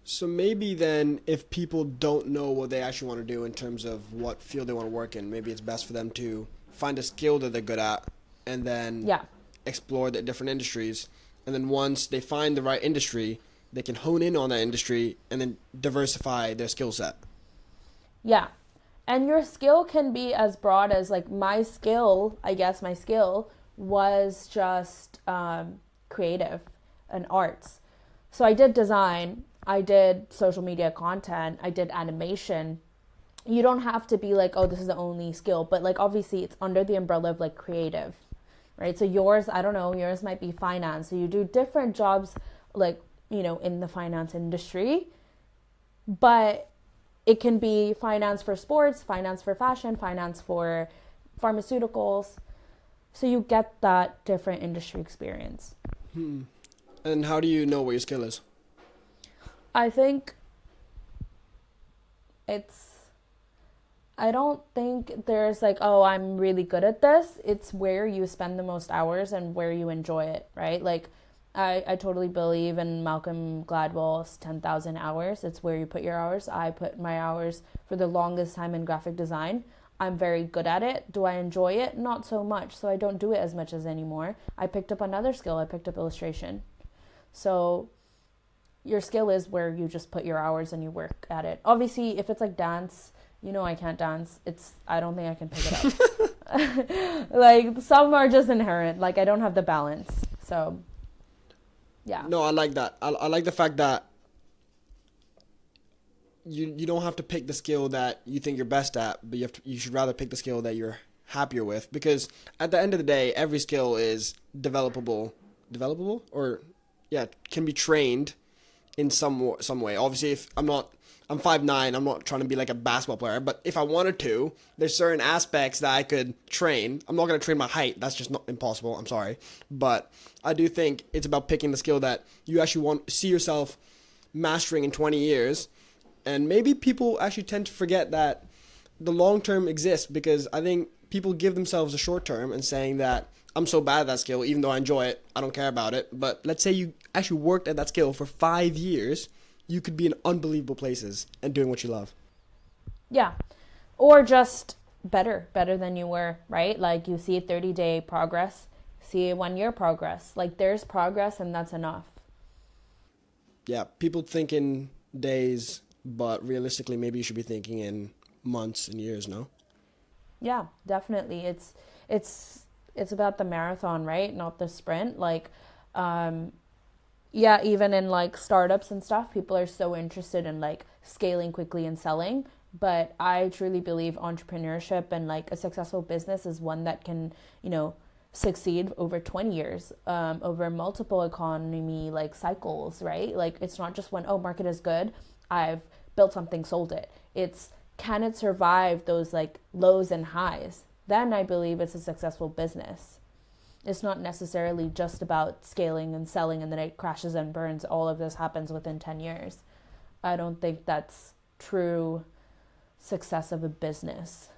So maybe then, if people don't know what they actually want to do in terms of what field they want to work in, maybe it's best for them to find a skill that they're good at and then Yeah. explore the different industries. And then once they find the right industry, they can hone in on that industry and then diversify their skill set. Yeah. And your skill can be as broad as like my skill, I guess my skill was just creative and arts. So I did design, I did social media content, I did animation. You don't have to be like, oh, this is the only skill, but like obviously it's under the umbrella of like creative, right? So yours, I don't know, yours might be finance. So you do different jobs like, in the finance industry, but it can be finance for sports, finance for fashion, finance for pharmaceuticals. So you get that different industry experience. Hmm. And how do you know what your skill is? I think it's I don't think there's like, oh, I'm really good at this. It's where you spend the most hours and where you enjoy it, right? Like, I totally believe in Malcolm Gladwell's 10,000 hours. It's where you put your hours. I put my hours for the longest time in graphic design. I'm very good at it. Do I enjoy it? Not so much. So I don't do it as much as anymore. I picked up another skill. I picked up illustration. So your skill is where you just put your hours and you work at it. Obviously, if it's like dance, I can't dance. I don't think I can pick it up. Like some are just inherent. Like I don't have the balance. So yeah. No, I like that. I like the fact that you don't have to pick the skill that you think you're best at, but you should rather pick the skill that you're happier with, because at the end of the day, every skill is developable, or yeah, can be trained in some way. Obviously, if I'm 5'9", I'm not trying to be like a basketball player, but if I wanted to, there's certain aspects that I could train. I'm not going to train my height. That's just not impossible. I'm sorry. But I do think it's about picking the skill that you actually want see yourself mastering in 20 years. And maybe people actually tend to forget that the long term exists, because I think people give themselves a short term and saying that I'm so bad at that skill, even though I enjoy it, I don't care about it. But let's say you actually worked at that skill for 5 years, you could be in unbelievable places and doing what you love. Yeah. Or just better than you were, right? Like you see a 30-day progress, see a 1 year progress. Like there's progress and that's enough. Yeah, people think in days, but realistically, maybe you should be thinking in months and years, no? Yeah, definitely. It's about the marathon, right? Not the sprint. Like um yeah, even in like startups and stuff, people are so interested in like scaling quickly and selling. But I truly believe entrepreneurship and like a successful business is one that can, succeed over 20 years, over multiple economy like cycles, right? Like it's not just when, oh, market is good, I've built something, sold it. It's can it survive those like lows and highs? Then I believe it's a successful business. It's not necessarily just about scaling and selling and then it crashes and burns. All of this happens within 10 years. I don't think that's true success of a business.